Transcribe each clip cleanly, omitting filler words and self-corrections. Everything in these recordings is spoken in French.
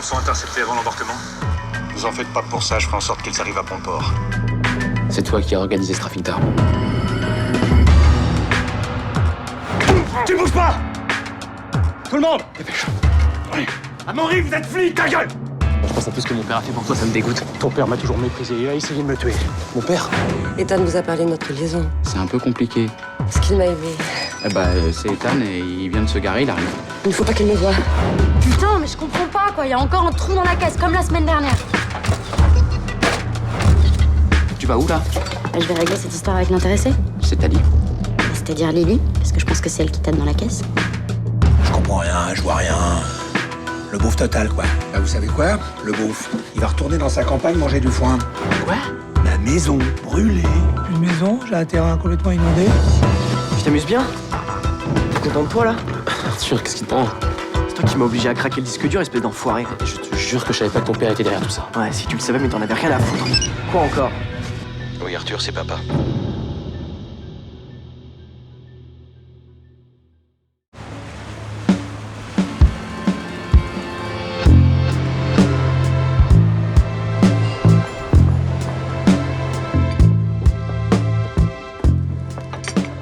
armes sont interceptées avant l'embarquement? Vous en faites pas pour ça, je ferai en sorte qu'elles arrivent à bon port. C'est toi qui as organisé ce trafic d'armes. Tu bouges pas! Tout le monde! Dépêche. Allez. Amaury, vous êtes flic, ta gueule! Je pense à tout ce que mon père a fait pour toi, ça me dégoûte. Ton père m'a toujours méprisé, il a essayé de me tuer. Mon père? Ethan vous a parlé de notre liaison. C'est un peu compliqué. Ce qu'il m'a aimé. C'est Ethan et il vient de se garer, il arrive. Il ne faut pas qu'il me voie. Putain, mais je comprends pas, quoi. Il y a encore un trou dans la caisse, comme la semaine dernière. Tu vas où, là? Je vais régler cette histoire avec l'intéressé. C'est-à-dire? C'est-à-dire Lily, parce que je pense que c'est elle qui t'aide dans la caisse. Je comprends rien, je vois rien. Le bouffe total, quoi. Bah, vous savez quoi? Le bouffe. Il va retourner dans sa campagne manger du foin. Quoi? La maison brûlée. Une maison, j'ai un terrain complètement inondé. Tu t'amuses bien? T'es content de toi, là? Sûr, qu'est-ce qui te prend? C'est toi qui m'as obligé à craquer le disque dur, espèce d'enfoiré. Je te jure que je savais pas que ton père était derrière tout ça. Ouais, si tu le savais, mais t'en avais rien à foutre. Quoi encore? Oui, Arthur, c'est papa.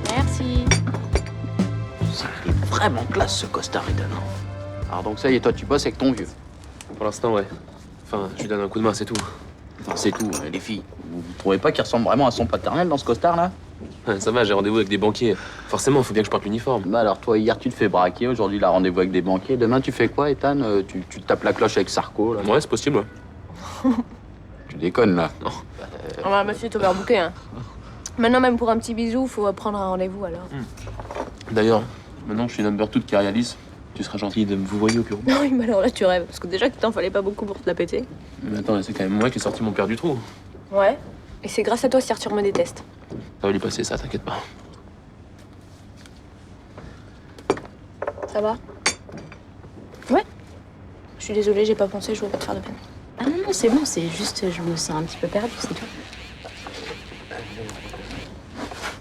Merci. C'est vraiment classe, ce costard, Ethan. Alors donc ça y est, toi, tu bosses avec ton vieux. Pour l'instant, ouais. Enfin, je lui donne un coup de main, c'est tout. Enfin, c'est tout, les filles. Vous trouvez pas qu'il ressemble vraiment à son paternel dans ce costard-là? Ouais, ça va, j'ai rendez-vous avec des banquiers. Forcément, faut bien que je porte l'uniforme. Bah alors, toi, hier, tu te fais braquer. Aujourd'hui, là, rendez-vous avec des banquiers. Demain, tu fais quoi, Ethan? Tu tapes la cloche avec Sarko, là? Ouais, c'est possible, ouais. Tu déconnes, là. Non. Ah bah, monsieur est overbooké, hein. Maintenant, même pour un petit bisou, faut prendre un rendez-vous, alors. D'ailleurs, maintenant que je suis number 2 de Carialis, tu seras gentil de me vous voyer au bureau. Non, oui, mais alors là, tu rêves. Parce que déjà qu'il t'en fallait pas beaucoup pour te la péter. Mais attends, c'est quand même moi qui ai sorti mon père du trou. Ouais. Et c'est grâce à toi si Arthur me déteste. Ça va lui passer, ça, t'inquiète pas. Ça va? Ouais. Je suis désolée, j'ai pas pensé, je voulais pas te faire de peine. Ah non, non, c'est bon, c'est juste, je me sens un petit peu perdue, c'est tout.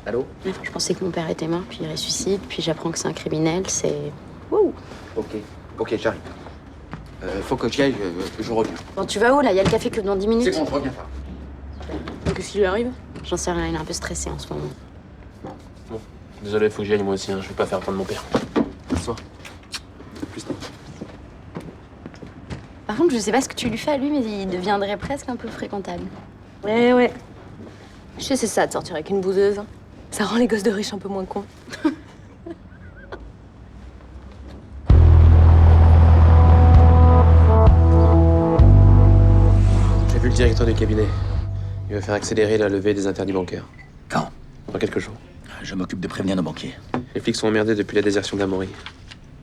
Allô? Je pensais que mon père était mort, puis il ressuscite, puis j'apprends que c'est un criminel, c'est... Wouh! Ok, j'arrive. Faut que j'y aille, je reviens. Bon, tu vas où, là? Il y a le café que dans 10 minutes. C'est bon, je reviens pas. Qu'est-ce qui lui arrive? J'en sais rien, il est un peu stressé en ce moment. Bon, désolé, faut que j'y aille moi aussi, hein. Je vais pas faire attendre mon père. Bonsoir. Plus tard. Par contre, je sais pas ce que tu lui fais à lui, mais il deviendrait presque un peu fréquentable. Ouais. Je sais, c'est ça de sortir avec une bouseuse. Ça rend les gosses de riches un peu moins cons. J'ai vu le directeur du cabinet. Il va faire accélérer la levée des interdits bancaires. Quand? Dans quelques jours. Je m'occupe de prévenir nos banquiers. Les flics sont emmerdés depuis la désertion d'Amaury.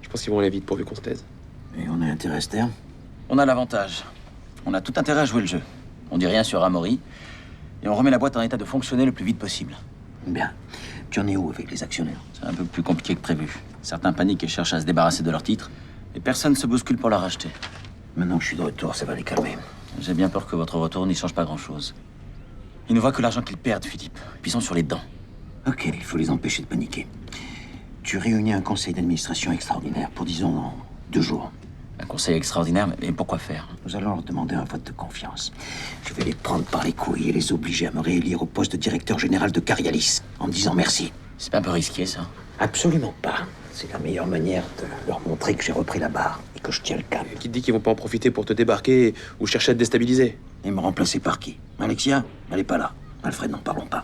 Je pense qu'ils vont aller vite pourvu qu'on se taise. Et on a intérêt à se taire? On a l'avantage. On a tout intérêt à jouer le jeu. On dit rien sur Amaury. Et on remet la boîte en état de fonctionner le plus vite possible. Bien. Tu en es où avec les actionnaires? C'est un peu plus compliqué que prévu. Certains paniquent et cherchent à se débarrasser de leurs titres. Et personne ne se bouscule pour la racheter. Maintenant que je suis de retour, ça va les calmer. J'ai bien peur que votre retour n'y change pas grand-chose. Ils ne voient que l'argent qu'ils perdent, Philippe. Puis ils sont sur les dents. Ok, il faut les empêcher de paniquer. Tu réunis un conseil d'administration extraordinaire pour, disons, 2 jours. Un conseil extraordinaire, mais pourquoi faire? Nous allons leur demander un vote de confiance. Je vais les prendre par les couilles et les obliger à me réélire au poste de directeur général de Carialis, en me disant merci. C'est pas un peu risqué, ça? Absolument pas. C'est la meilleure manière de leur montrer que j'ai repris la barre et que je tiens le cap. Qui te dit qu'ils vont pas en profiter pour te débarquer ou chercher à te déstabiliser? Et me remplacer par qui? Alexia? Elle est pas là. Alfred, n'en parlons pas.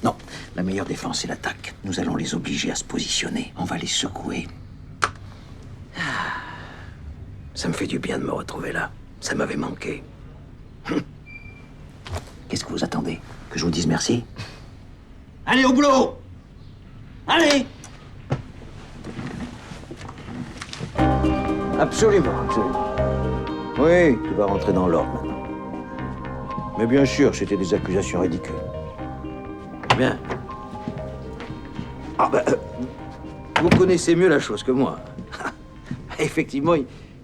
Non, la meilleure défense, c'est l'attaque. Nous allons les obliger à se positionner. On va les secouer. Ça me fait du bien de me retrouver là. Ça m'avait manqué. Qu'est-ce que vous attendez? Que je vous dise merci? Allez, au boulot! Allez! Absolument, absolument. Oui, tu vas rentrer dans l'ordre maintenant. Mais bien sûr, c'était des accusations ridicules. Bien. Ah ben, vous connaissez mieux la chose que moi. Effectivement,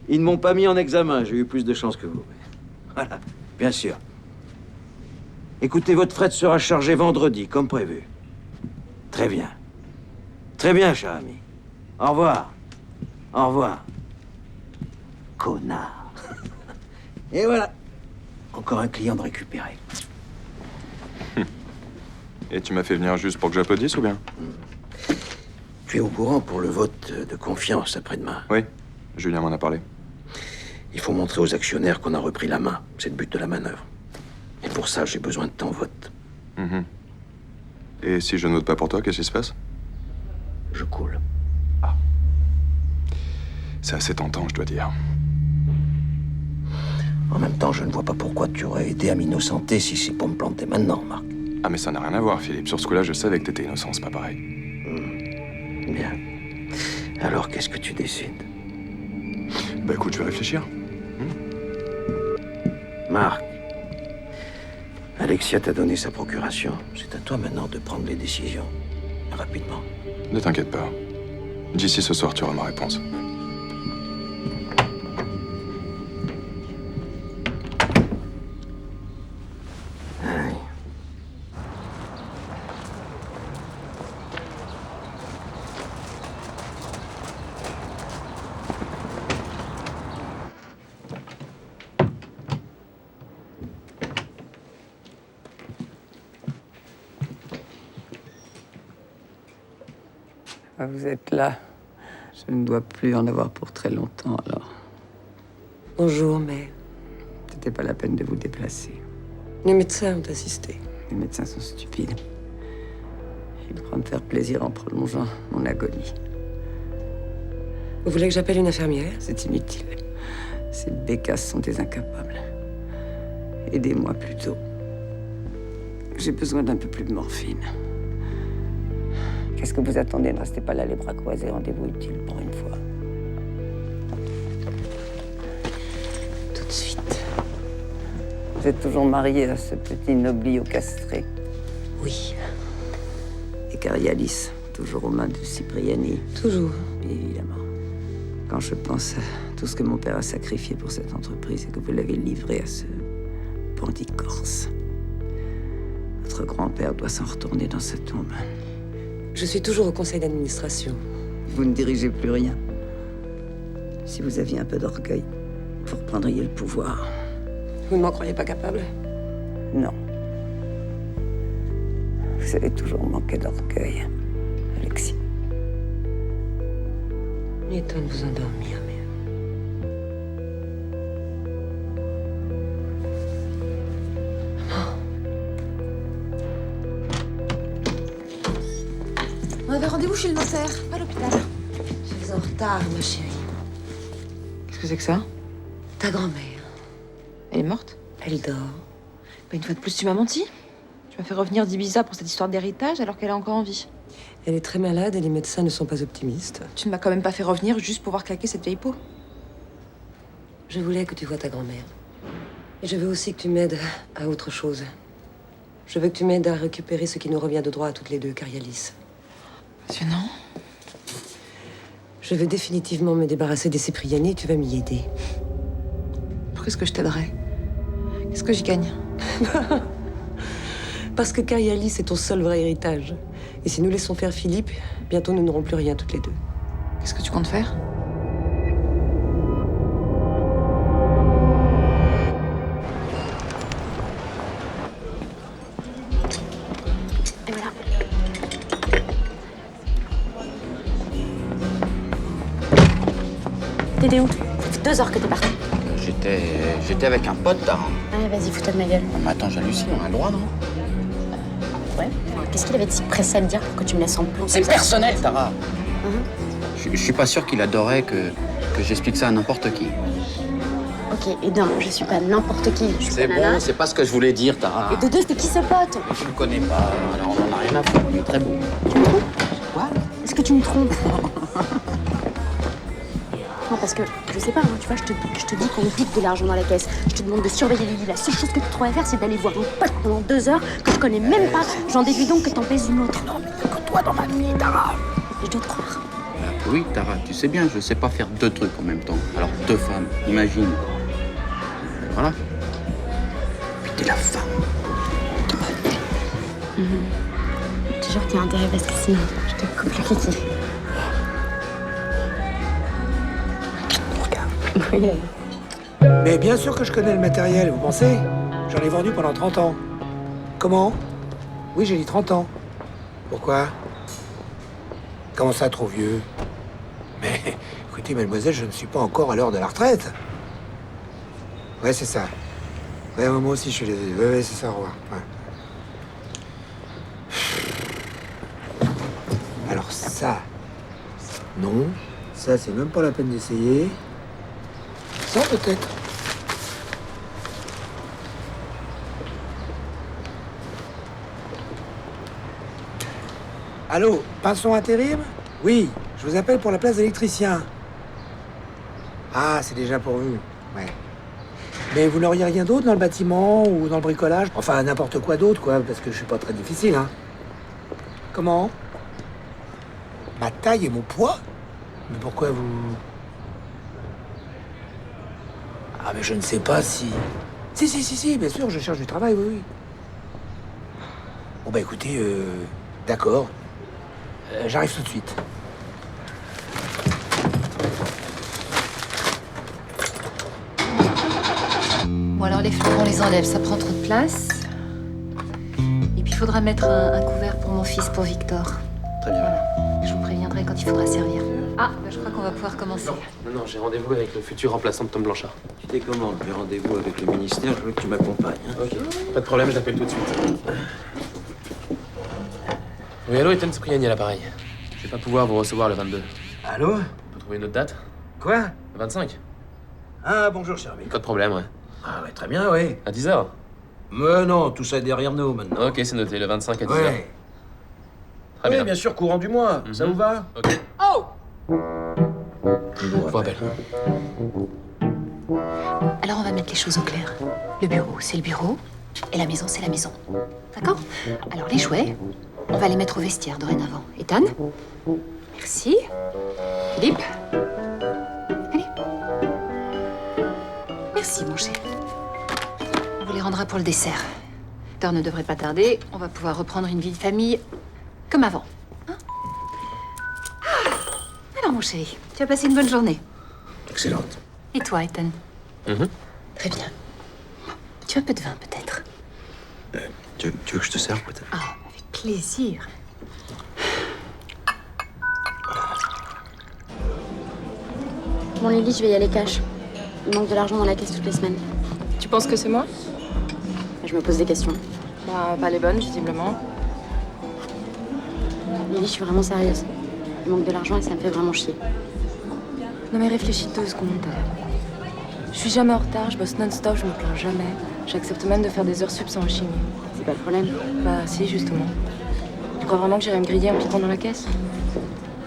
ils ne m'ont pas mis en examen. J'ai eu plus de chance que vous. Voilà, bien sûr. Écoutez, votre fret sera chargé vendredi, comme prévu. Très bien. Très bien, cher ami. Au revoir. Au revoir. Connard. Et voilà. Encore un client de récupérer. Et tu m'as fait venir juste pour que j'applaudisse ou bien? Tu es au courant pour le vote de confiance après-demain. Oui, Julien m'en a parlé. Il faut montrer aux actionnaires qu'on a repris la main. C'est le but de la manœuvre. Et pour ça, j'ai besoin de ton vote. Mhm. Et si je ne vote pas pour toi, qu'est-ce qui se passe? Je coule. C'est assez tentant, je dois dire. En même temps, je ne vois pas pourquoi tu aurais aidé à m'innocenter si c'est pour me planter maintenant, Marc. Ah, mais ça n'a rien à voir, Philippe. Sur ce coup-là, je savais que t'étais innocent, c'est pas pareil. Bien. Alors, qu'est-ce que tu décides? Bah écoute, je vais réfléchir. Marc, Alexia t'a donné sa procuration. C'est à toi maintenant de prendre les décisions. Rapidement. Ne t'inquiète pas. D'ici ce soir, tu auras ma réponse. Ah, vous êtes là. Je ne dois plus en avoir pour très longtemps, alors. Bonjour, mais C'était pas la peine de vous déplacer. les médecins ont assisté. Les médecins sont stupides. Ils croient me faire plaisir en prolongeant mon agonie. Vous voulez que j'appelle une infirmière? C'est inutile. Ces bécasses sont des incapables. Aidez-moi plutôt. J'ai besoin d'un peu plus de morphine. Qu'est-ce que vous attendez? Ne restez pas là les bras croisés. Rendez-vous utile pour une fois. Tout de suite. Vous êtes toujours marié à ce petit noblio castré. Oui, Et Carialis, toujours aux mains de Cipriani. toujours. Évidemment. Quand je pense à tout ce que mon père a sacrifié pour cette entreprise et que vous l'avez livré à ce bandit corse, votre grand-père doit s'en retourner dans sa tombe. Je suis toujours au conseil d'administration. Vous ne dirigez plus rien. Si vous aviez un peu d'orgueil, vous reprendriez le pouvoir. Vous ne m'en croyez pas capable? Non. Vous avez toujours manqué d'orgueil, Alexis. Il est temps de vous endormir, mais... On avait rendez-vous chez le notaire, pas à l'hôpital. Je suis en retard, ma chérie. Qu'est-ce que c'est que ça? Ta grand-mère, Elle est morte? elle dort. Bah, une fois de plus, tu m'as menti. Tu m'as fait revenir d'Ibiza pour cette histoire d'héritage alors qu'elle est encore en vie. Elle est très malade et les médecins ne sont pas optimistes. Tu ne m'as quand même pas fait revenir juste pour voir claquer cette vieille peau. Je voulais que tu vois ta grand-mère. Et je veux aussi que tu m'aides à autre chose. Je veux que tu m'aides à récupérer ce qui nous revient de droit à toutes les deux, Carialis. Passionnant. Je veux définitivement me débarrasser des Cipriani et tu vas m'y aider. Pourquoi est-ce que je t'aiderais? Qu'est-ce que j'y gagne? Parce que Carialis est ton seul vrai héritage. Et si nous laissons faire Philippe, bientôt nous n'aurons plus rien toutes les deux. Qu'est-ce que tu comptes faire? Et voilà. T'étais où? Ça fait 2 heures que t'es parti. J'étais avec un pote, Tara. Ouais, vas-y, fous-toi de ma gueule. Mais attends, j'hallucine, on a le droit, non? Ouais. Qu'est-ce qu'il avait de si pressé à me dire pour que tu me laisses en plan? C'est personnel, Tara. Je suis pas sûr qu'il adorait que j'explique ça à n'importe qui. Ok, et d'un, je suis pas n'importe qui. Je suis C'est pas bon, nana. c'est pas ce que je voulais dire, Tara. Et de deux, c'était qui ce pote? Tu le connais pas, alors on en a rien à foutre, il est très beau. Tu me trompes? Quoi? Est-ce que tu me trompes? Non, parce que, je sais pas, hein, tu vois, je te dis qu'on pique de l'argent dans la caisse. Je te demande de surveiller les lits. La seule chose que tu trouves à faire, c'est d'aller voir un pote pendant 2 heures que je connais même pas. J'en déduis donc que t'en pèses une autre. Non, mais y'a que toi dans ma vie, Tara. Et je dois te croire. Oui, Tara, tu sais bien, je sais pas faire 2 trucs en même temps. Alors 2 femmes, imagine. Voilà. Puis t'es la femme de ma vie. Toujours t'as intérêt parce que sinon, je te coupe le kiki. Regarde. Oui. Mais bien sûr que je connais le matériel, vous pensez? J'en ai vendu pendant 30 ans. Comment? Oui, j'ai dit 30 ans. Pourquoi? Comment ça, trop vieux? Mais écoutez, mademoiselle, je ne suis pas encore à l'heure de la retraite. Ouais, c'est ça. Ouais, moi aussi, je suis désolé. Ouais, c'est ça, au revoir. Ouais. Alors ça, non. Ça, c'est même pas la peine d'essayer. Ça, peut-être. Allô, Pinson Intérim? Oui, je vous appelle pour la place d'électricien. Ah, c'est déjà pourvu. Ouais. Mais vous n'auriez rien d'autre dans le bâtiment ou dans le bricolage? Enfin, n'importe quoi d'autre, quoi, parce que je suis pas très difficile, hein. Comment? Ma taille et mon poids? Mais pourquoi vous... Ah, mais je ne sais pas si... Si, bien sûr, je cherche du travail, oui. Bon, bah écoutez, d'accord. J'arrive tout de suite. Bon, alors les fleurs, on les enlève, ça prend trop de place. Et puis il faudra mettre un couvert pour mon fils, pour Victor. Très bien. Voilà. Je vous préviendrai quand il faudra servir. Ah, bah, je crois qu'on va pouvoir commencer. Non, j'ai rendez-vous avec le futur remplaçant de Tom Blanchard. Tu décommandes le rendez-vous avec le ministère, je veux que tu m'accompagnes. Hein. Ok, pas de problème, je l'appelle tout de suite. Oui, allô, Ethan Cipriani à l'appareil. Je vais pas pouvoir vous recevoir le 22. Allô? On peut trouver une autre date? Quoi? Le 25. Ah, bonjour, Charlie. Pas de problème, ouais. Ah, ouais, très bien, oui. À 10h? Mais non, tout ça est derrière nous, maintenant. Ok, c'est noté, le 25 à 10h. Ouais. Très bien. Oui, bien sûr, courant du mois. Ça vous va? Ok. Oh! Je vous rappelle. Alors on va mettre les choses au clair. Le bureau, c'est le bureau. Et la maison, c'est la maison. D'accord? Alors les jouets, on va les mettre au vestiaire dorénavant. Ethan? Merci. Philippe? Allez. Merci, mon chéri. On vous les rendra pour le dessert. L'heure ne devrait pas tarder. On va pouvoir reprendre une vie de famille comme avant. Hein? Alors, mon chéri, tu as passé une bonne journée. Excellente. Et toi, Ethan? Très bien. Tu as un peu de vin, peut-être? Tu veux que je te serve, peut-être? Ah, avec plaisir. Bon, Lily, je vais y aller cash. Il manque de l'argent dans la caisse toutes les semaines. Tu penses que c'est moi? Je me pose des questions. Bah, pas les bonnes, visiblement. Lily, je suis vraiment sérieuse. Il manque de l'argent et ça me fait vraiment chier. Non mais réfléchis 2 secondes. Je suis jamais en retard, je bosse non-stop, je me plains jamais. J'accepte même de faire des heures sup sans rechigner. C'est pas le problème. Bah si, justement. Tu crois vraiment que j'irai me griller en piquant dans la caisse?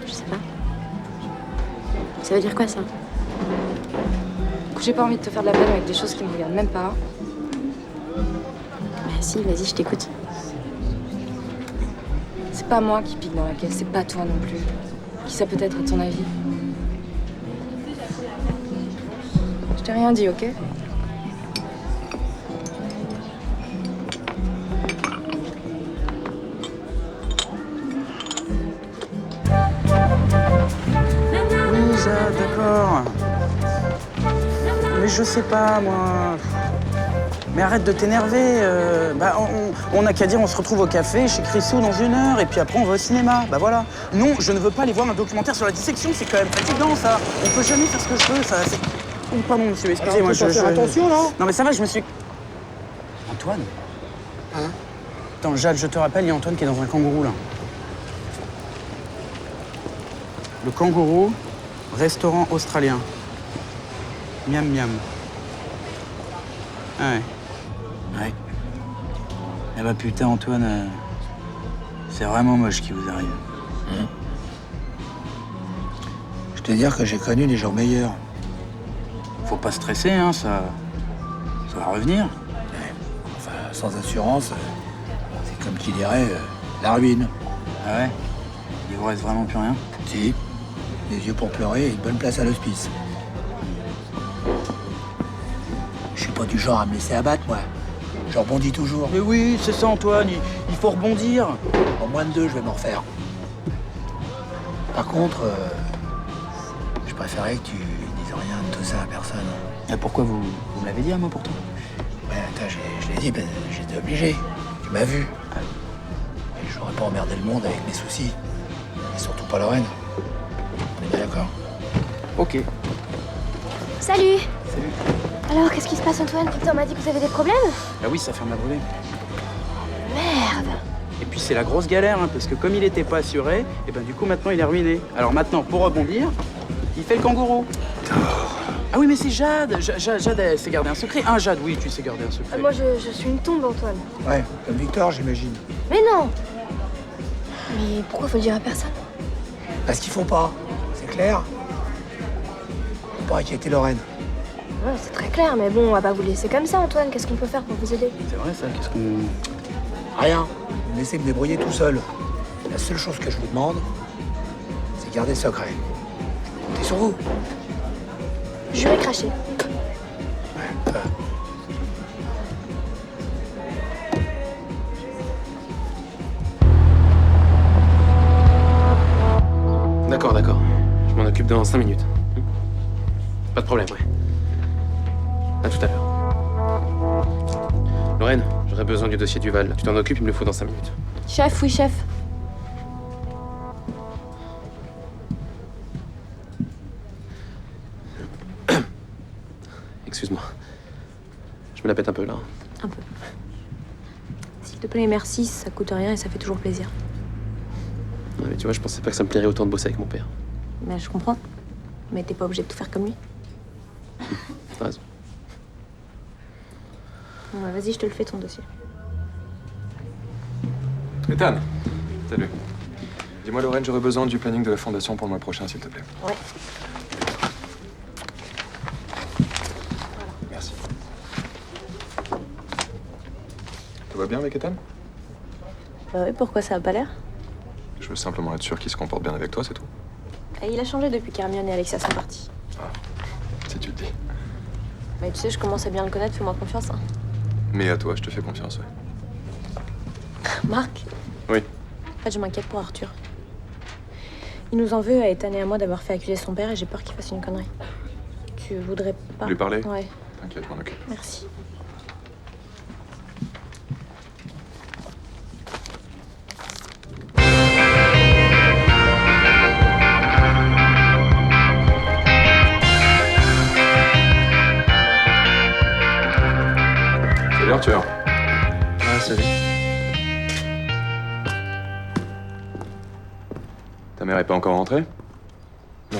Je sais pas. Ça veut dire quoi, ça? J'ai pas envie de te faire de la peine avec des choses qui me regardent même pas. Bah si, vas-y, je t'écoute. C'est pas moi qui pique dans la caisse, c'est pas toi non plus. Qui ça peut être, à ton avis? Je t'ai rien dit, ok? Oui, ça, d'accord. Mais je sais pas, moi. Mais arrête de t'énerver. On n'a qu'à dire, on se retrouve au café chez Chrisou dans 1 heure, et puis après on va au cinéma. Bah voilà. Non, je ne veux pas aller voir un documentaire sur la dissection, c'est quand même fatigant, ça. On peut jamais faire ce que je veux, ça. Oh, pardon, monsieur, excusez-moi. Faire attention, non? Non, mais ça va, je me suis... Antoine? Hein? Attends, Jade, je te rappelle, il y a Antoine qui est dans un kangourou, là. Le kangourou, restaurant australien. Miam miam. Ah ouais. Ouais. Eh bah putain, Antoine, c'est vraiment moche ce qui vous arrive. Je te dire que j'ai connu des jours meilleurs. Faut pas stresser, hein, ça va revenir. Enfin, sans assurance, c'est comme qui dirait la ruine. Ah ouais? Il vous reste vraiment plus rien? Si. Des yeux pour pleurer et une bonne place à l'hospice. Je suis pas du genre à me laisser abattre, moi. Je rebondis toujours. Mais oui, c'est ça, Antoine, il faut rebondir. En moins de 2, je vais m'en refaire. Par contre, je préférais que tu dises rien de tout ça à personne. Et pourquoi vous me l'avez dit à moi pourtant? Ben, attends, je l'ai dit, ben, j'étais obligé. Tu m'as vu. Et j'aurais pas emmerdé le monde avec mes soucis. Et surtout pas Lorraine. On est bien d'accord? Ok. Salut. Salut. Alors, qu'est-ce qui se passe, Antoine? Putain, on m'a dit que vous avez des problèmes? Bah oui, sa ferme a brûlé. Merde. Et puis c'est la grosse galère, hein, parce que comme il était pas assuré, et ben du coup maintenant il est ruiné. Alors maintenant, pour rebondir, il fait le kangourou. Ah oui, mais c'est Jade. Jade, elle sait garder un secret. Hein, Jade, oui, tu sais garder un secret. Moi, je suis une tombe, Antoine. Ouais, comme Victor, j'imagine. Mais non. Mais pourquoi faut le dire à personne? Parce qu'il faut pas. C'est clair? Faut pas inquiéter Lorraine. Ouais, c'est très clair, mais bon, on va pas vous laisser comme ça, Antoine. Qu'est-ce qu'on peut faire pour vous aider? C'est vrai ça, qu'est-ce qu'on... Rien. Vous me laissez me débrouiller tout seul. La seule chose que je vous demande, c'est garder le secret. Je peux compter sur vous. Je vais cracher. D'accord, d'accord. Je m'en occupe dans 5 minutes. Pas de problème, ouais. À tout à l'heure. Lorraine, j'aurais besoin du dossier Duval. Tu t'en occupes, il me le faut dans 5 minutes. Chef, oui, chef. Excuse-moi. Je me la pète un peu, là. Un peu. S'il te plaît, merci, ça coûte rien et ça fait toujours plaisir. Ouais, mais tu vois, je pensais pas que ça me plairait autant de bosser avec mon père. Mais je comprends. Mais t'es pas obligé de tout faire comme lui. T'as raison. Bon, bah, vas-y, je te le fais, ton dossier. Ethan, salut. Dis-moi, Lorraine, j'aurais besoin du planning de la fondation pour le mois prochain, s'il te plaît. Ouais. Merci. Tout va bien avec Ethan? Bah oui, pourquoi ça a pas l'air? Je veux simplement être sûr qu'il se comporte bien avec toi, c'est tout. Et il a changé depuis qu'Hermione et Alexia sont partis. Ah, si tu le dis. Mais tu sais, je commence à bien le connaître, fais-moi confiance. Hein. Mais à toi, je te fais confiance, ouais. Marc? Oui. En fait, je m'inquiète pour Arthur. Il nous en veut à Ethan et à moi d'avoir fait accuser son père et j'ai peur qu'il fasse une connerie. Tu voudrais pas... Lui parler? Ouais. T'inquiète, je m'en occupe. Merci. Salut Arthur. Ah, salut. Ta mère est pas encore rentrée? Non.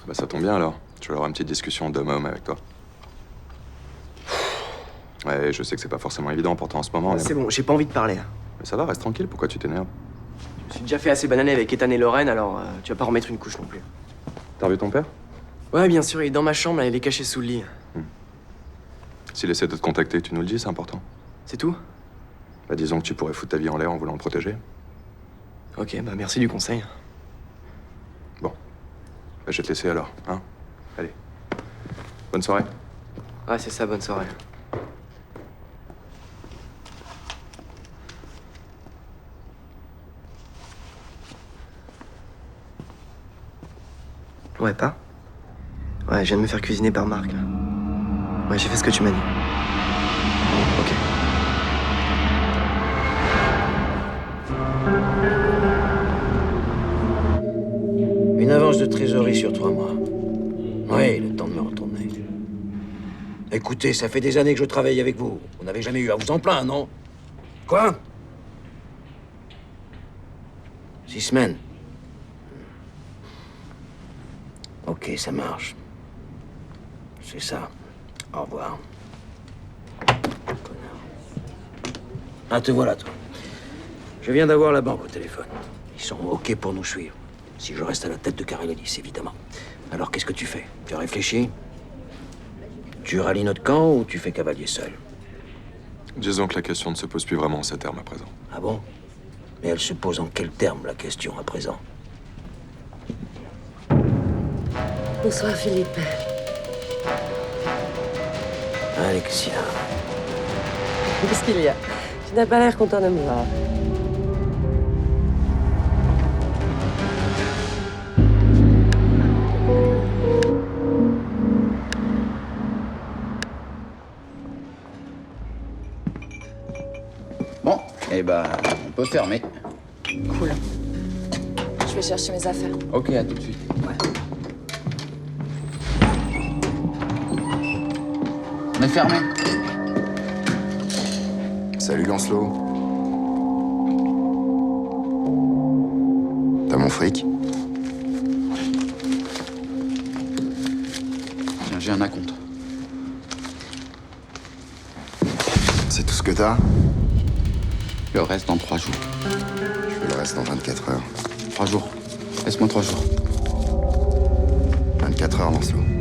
Bah ça tombe bien alors. Je vais avoir une petite discussion d'homme à homme avec toi. Ouais, je sais que c'est pas forcément évident pour toi en ce moment. mais... C'est bon, j'ai pas envie de parler. Mais ça va, reste tranquille, pourquoi tu t'énerves? Je me suis déjà fait assez bananer avec Ethan et Lorraine, alors tu vas pas remettre une couche non plus. T'as revu ton père? Ouais, bien sûr, il est dans ma chambre, là, il est caché sous le lit. S'il essaie de te contacter, tu nous le dis, c'est important. C'est tout? Bah disons que tu pourrais foutre ta vie en l'air en voulant le protéger. Ok, bah merci du conseil. Bon. Bah, je vais te laisser alors, hein? Allez. Bonne soirée. Ouais, c'est ça, bonne soirée. Ouais, pas? Ouais, je viens de me faire cuisiner par Marc, là. Ouais, j'ai fait ce que tu m'as dit. Ok. Une avance de trésorerie sur 3 mois. Oui, le temps de me retourner. Écoutez, ça fait des années que je travaille avec vous. Vous n'avez jamais eu à vous en plaindre, non? Quoi? 6 semaines. Ok, ça marche. C'est ça. Au revoir. Connard. Ah, te voilà, toi. Je viens d'avoir la banque au téléphone. Ils sont OK pour nous suivre. Si je reste à la tête de Carélonis, évidemment. Alors, qu'est-ce que tu fais? Tu as réfléchi? Tu rallies notre camp ou tu fais cavalier seul? Disons que la question ne se pose plus vraiment en ces termes à présent. Ah bon? Mais elle se pose en quels termes, la question, à présent? Bonsoir, Philippe. Alexia. Qu'est-ce qu'il y a? Tu n'as pas l'air content de me voir. ben, on peut fermer. Cool. Je vais chercher mes affaires. Ok, à tout de suite. On est fermé. Salut Lancelot. T'as mon fric? Tiens, j'ai un acompte. C'est tout ce que t'as? Le reste dans 3 jours. Je veux le reste dans 24 heures. 3 jours. Laisse-moi 3 jours. 24 heures, Lancelot.